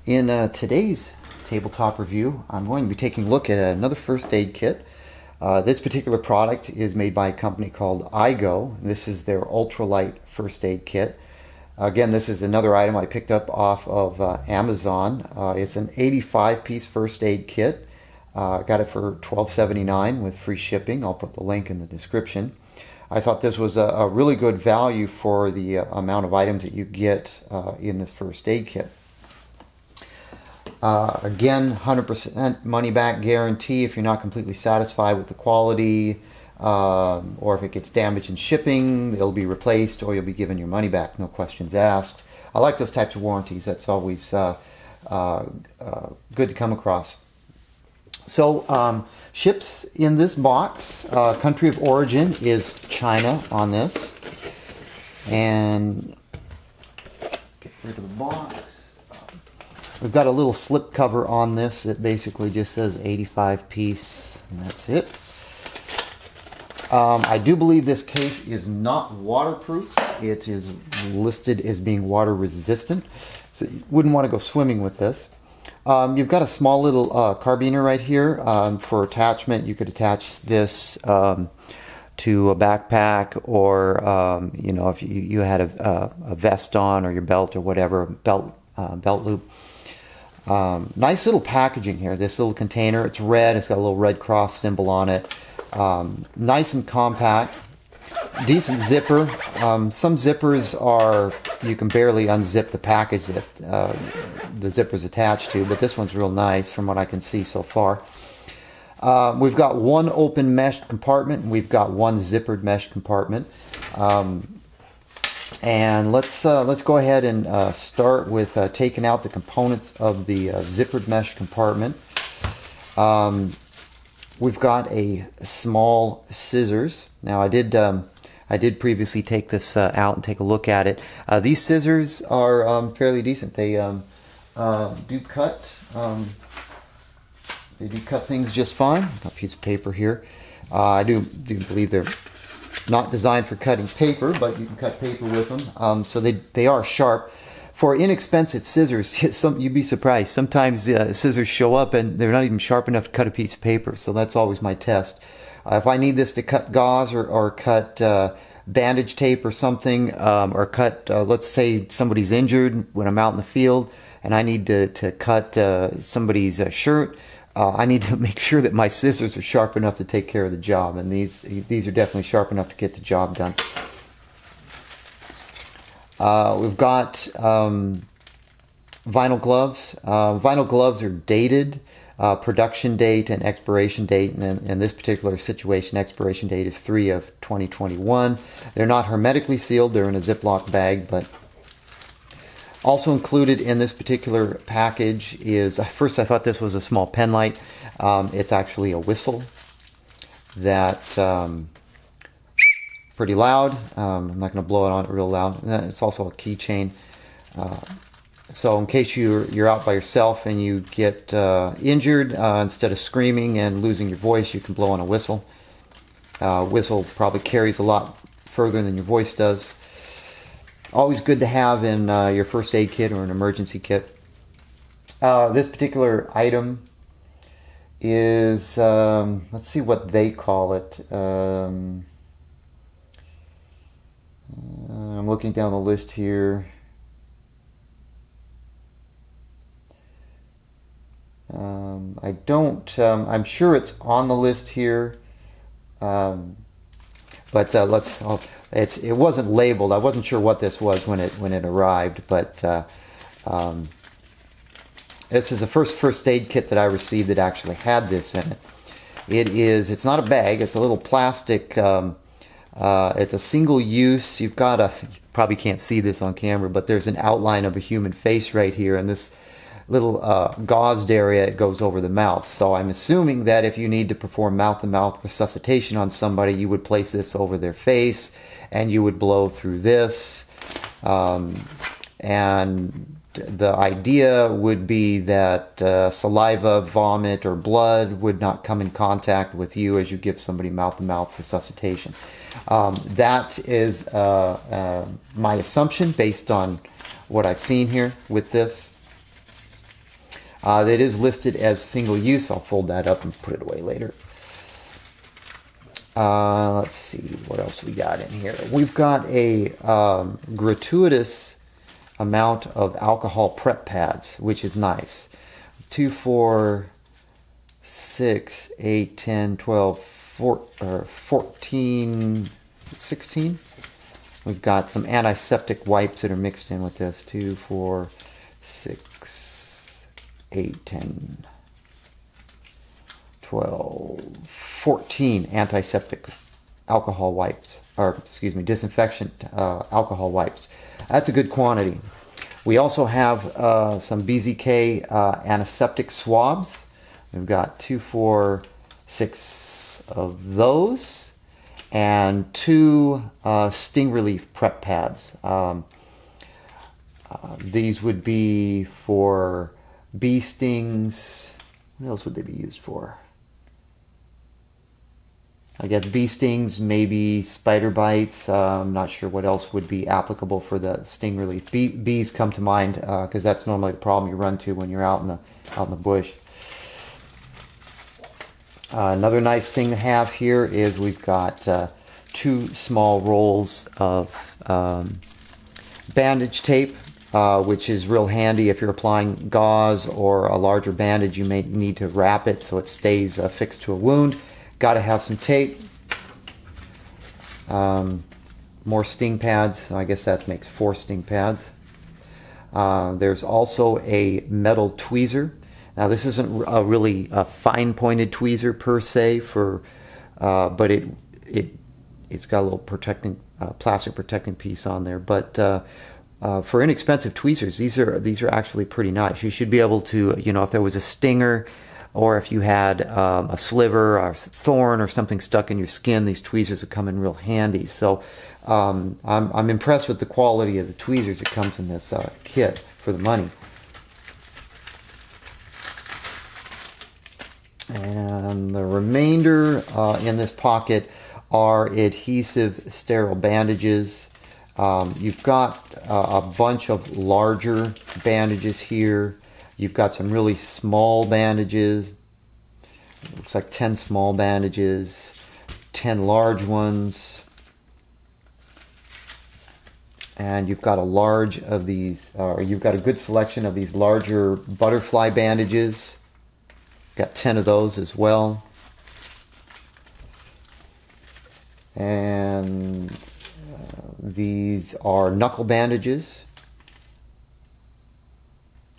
In today's tabletop review, I'm going to be taking a look at another first aid kit. This particular product is made by a company called IGO. This is their Ultralight first aid kit. Again, this is another item I picked up off of Amazon. It's an 85-piece first aid kit. Got it for $12.79 with free shipping. I'll put the link in the description. I thought this was a really good value for the amount of items that you get in this first aid kit. Again, 100% money back guarantee if you're not completely satisfied with the quality, or if it gets damaged in shipping, it'll be replaced or you'll be given your money back, no questions asked. I like those types of warranties. That's always good to come across. So ships in this box, country of origin is China on this, and get rid of the box. We've got a little slip cover on this that basically just says 85 piece, and that's it. I do believe this case is not waterproof. It is listed as being water resistant, so you wouldn't want to go swimming with this. You've got a small little carabiner right here for attachment. You could attach this to a backpack, or you know, if you had a vest on, or your belt or whatever, belt loop. Nice little packaging here. This little container, it's red, it's got a little red cross symbol on it. Nice and compact. Decent zipper. Some zippers are, you can barely unzip the package that the zipper's attached to, but this one's real nice from what I can see so far. We've got one open mesh compartment, and we've got one zippered mesh compartment. And let's go ahead and start with taking out the components of the zippered mesh compartment. We've got a small scissors. Now I did previously take this out and take a look at it. These scissors are fairly decent. They do cut. They do cut things just fine. I've got a piece of paper here. I do believe they're not designed for cutting paper, but you can cut paper with them. So they are sharp. For inexpensive scissors, you'd be surprised. Sometimes scissors show up and they're not even sharp enough to cut a piece of paper. So that's always my test. If I need this to cut gauze or cut bandage tape or something, or cut, let's say somebody's injured when I'm out in the field and I need to cut somebody's shirt, I need to make sure that my scissors are sharp enough to take care of the job, and these are definitely sharp enough to get the job done. We've got vinyl gloves. Vinyl gloves are dated, production date and expiration date, and in this particular situation, expiration date is 3/2021. They're not hermetically sealed, they're in a Ziploc bag, but also included in this particular package is, at first I thought this was a small pen light. It's actually a whistle that pretty loud. I'm not going to blow it on it real loud. And it's also a keychain. So in case you're out by yourself and you get injured, instead of screaming and losing your voice, you can blow on a whistle. Whistle probably carries a lot further than your voice does. Always good to have in your first aid kit or an emergency kit. This particular item is, let's see what they call it. I'm looking down the list here. I'm sure it's on the list here. But it wasn't labeled. I wasn't sure what this was when it arrived, but this is the first aid kit that I received that actually had this in it. It's not a bag. It's a little plastic. It's a single use. You probably can't see this on camera, but there's an outline of a human face right here, and this little gauzed area, it goes over the mouth. So I'm assuming that if you need to perform mouth-to-mouth resuscitation on somebody, you would place this over their face and you would blow through this. And the idea would be that saliva, vomit, or blood would not come in contact with you as you give somebody mouth-to-mouth resuscitation. That is my assumption based on what I've seen here with this. It is listed as single use. I'll fold that up and put it away later. Let's see what else we got in here. We've got a gratuitous amount of alcohol prep pads, which is nice. 2, 4, 6, 8, 10, 12, 14, 16. We've got some antiseptic wipes that are mixed in with this. 2, 4, 6, 8, 10, 12, 14 antiseptic alcohol wipes, or excuse me, disinfectant alcohol wipes. That's a good quantity. We also have some BZK antiseptic swabs. We've got 2, 4, 6 of those, and 2 sting relief prep pads. These would be for bee stings. What else would they be used for? I guess bee stings, maybe spider bites. I'm not sure what else would be applicable for the sting relief. Bees come to mind because that's normally the problem you run to when you're out in the bush. Another nice thing to have here is we've got 2 small rolls of bandage tape, which is real handy if you're applying gauze or a larger bandage. You may need to wrap it so it stays fixed to a wound. Got to have some tape. More sting pads. I guess that makes 4 sting pads. There's also a metal tweezer. Now this isn't a really fine pointed tweezer per se, but it's got a little protecting plastic protecting piece on there. But for inexpensive tweezers, these are actually pretty nice. You should be able to, if there was a stinger, or if you had a sliver or a thorn or something stuck in your skin, these tweezers would come in real handy. So I'm impressed with the quality of the tweezers that comes in this kit for the money. And the remainder in this pocket are adhesive sterile bandages. You've got a bunch of larger bandages here. You've got some really small bandages. It looks like 10 small bandages, 10 large ones. And you've got a large of these, or you've got a good selection of these larger butterfly bandages. Got 10 of those as well. And these are knuckle bandages.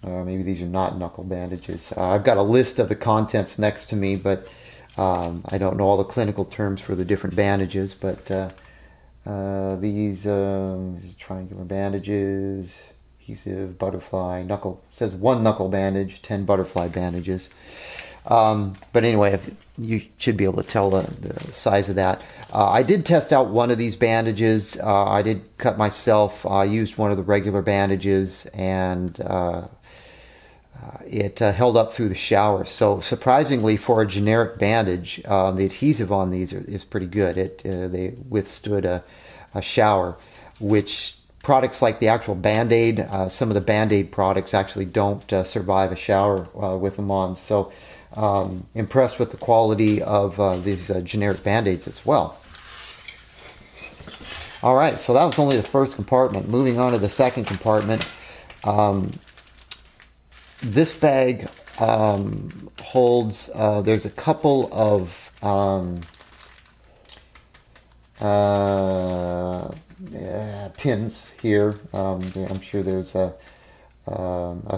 Maybe these are not knuckle bandages. I've got a list of the contents next to me, but I don't know all the clinical terms for the different bandages. But these triangular bandages, adhesive, butterfly, knuckle. It says 1 knuckle bandage, 10 butterfly bandages. But anyway, you should be able to tell the size of that. I did test out one of these bandages. I did cut myself. I used one of the regular bandages, and it held up through the shower. So surprisingly, for a generic bandage, the adhesive on these is pretty good. They withstood a shower, which products like the actual Band-Aid, some of the Band-Aid products actually don't survive a shower with them on. So impressed with the quality of these generic Band-Aids as well. All right, so that was only the first compartment. Moving on to the second compartment. This bag holds, there's a couple of pins here. I'm sure there's a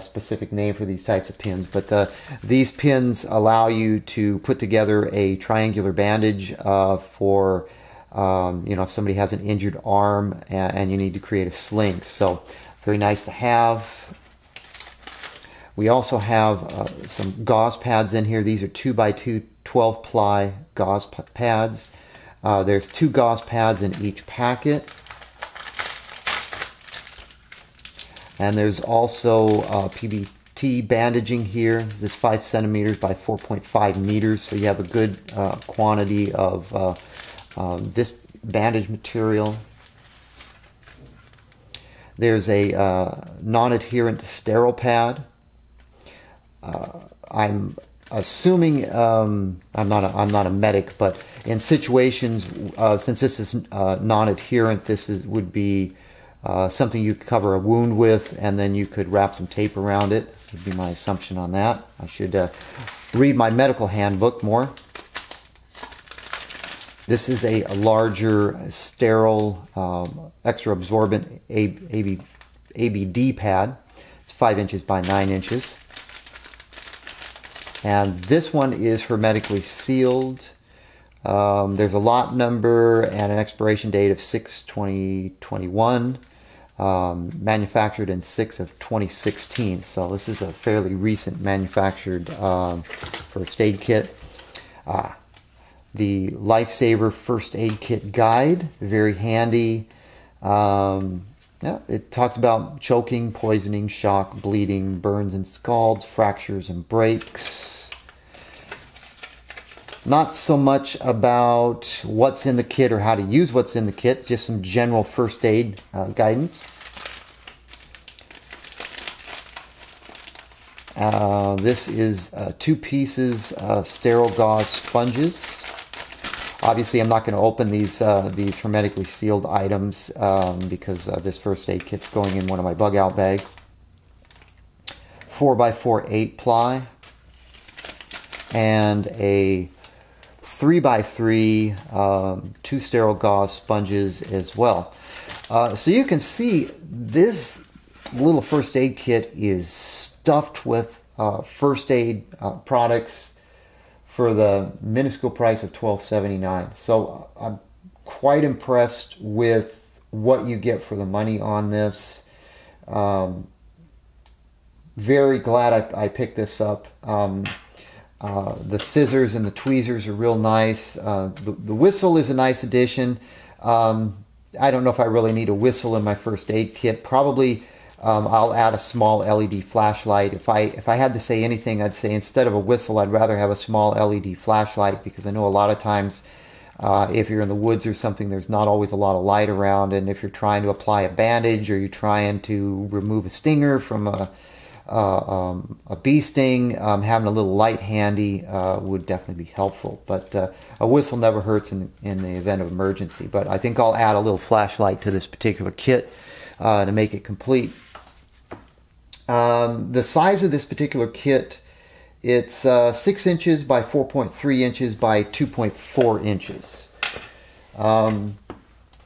specific name for these types of pins, but these pins allow you to put together a triangular bandage for if somebody has an injured arm and you need to create a sling. So very nice to have. We also have some gauze pads in here. These are 2x2 12-ply gauze pads. There's 2 gauze pads in each packet. And there's also PBT bandaging here. This is 5 centimeters by 4.5 meters, so you have a good quantity of this bandage material. There's a non-adherent sterile pad. I'm assuming I'm not a medic, but in situations since this is non-adherent, would be something you could cover a wound with, and then you could wrap some tape around it. Would be my assumption on that. I should read my medical handbook more. This is a larger, sterile, extra absorbent ABD pad. It's 5 inches by 9 inches. And this one is hermetically sealed. There's a lot number and an expiration date of 6/20/21. Manufactured in 6 of 2016. So this is a fairly recent manufactured first aid kit. The Lifesaver First Aid Kit Guide, very handy. Yeah, it talks about choking, poisoning, shock, bleeding, burns and scalds, fractures and breaks. Not so much about what's in the kit or how to use what's in the kit, just some general first aid guidance. This is 2 pieces sterile gauze sponges. Obviously, I'm not going to open these hermetically sealed items because this first aid kit's going in one of my bug out bags. 4x4 8-ply and a 3x3 2 sterile gauze sponges as well. So you can see this little first aid kit is stuffed with first aid products for the minuscule price of $12.79. So I'm quite impressed with what you get for the money on this. Very glad I picked this up. The scissors and the tweezers are real nice. The whistle is a nice addition. I don't know if I really need a whistle in my first aid kit. Probably I'll add a small LED flashlight. If I had to say anything, I'd say instead of a whistle, I'd rather have a small LED flashlight, because I know a lot of times if you're in the woods or something, there's not always a lot of light around, and if you're trying to apply a bandage or you're trying to remove a stinger from a bee sting, having a little light handy would definitely be helpful. But a whistle never hurts in the event of emergency. But I think I'll add a little flashlight to this particular kit to make it complete. The size of this particular kit, it's 6 inches by 4.3 inches by 2.4 inches.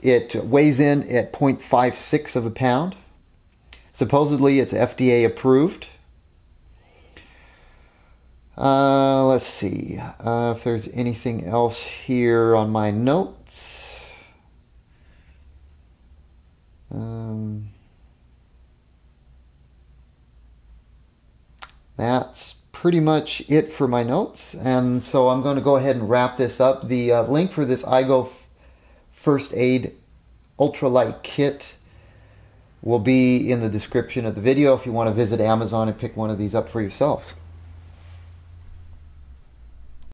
It weighs in at 0.56 of a pound. Supposedly it's FDA approved. Let's see if there's anything else here on my notes. That's pretty much it for my notes, and so I'm going to go ahead and wrap this up. The link for this IGO First Aid Ultralight kit will be in the description of the video if you want to visit Amazon and pick one of these up for yourself.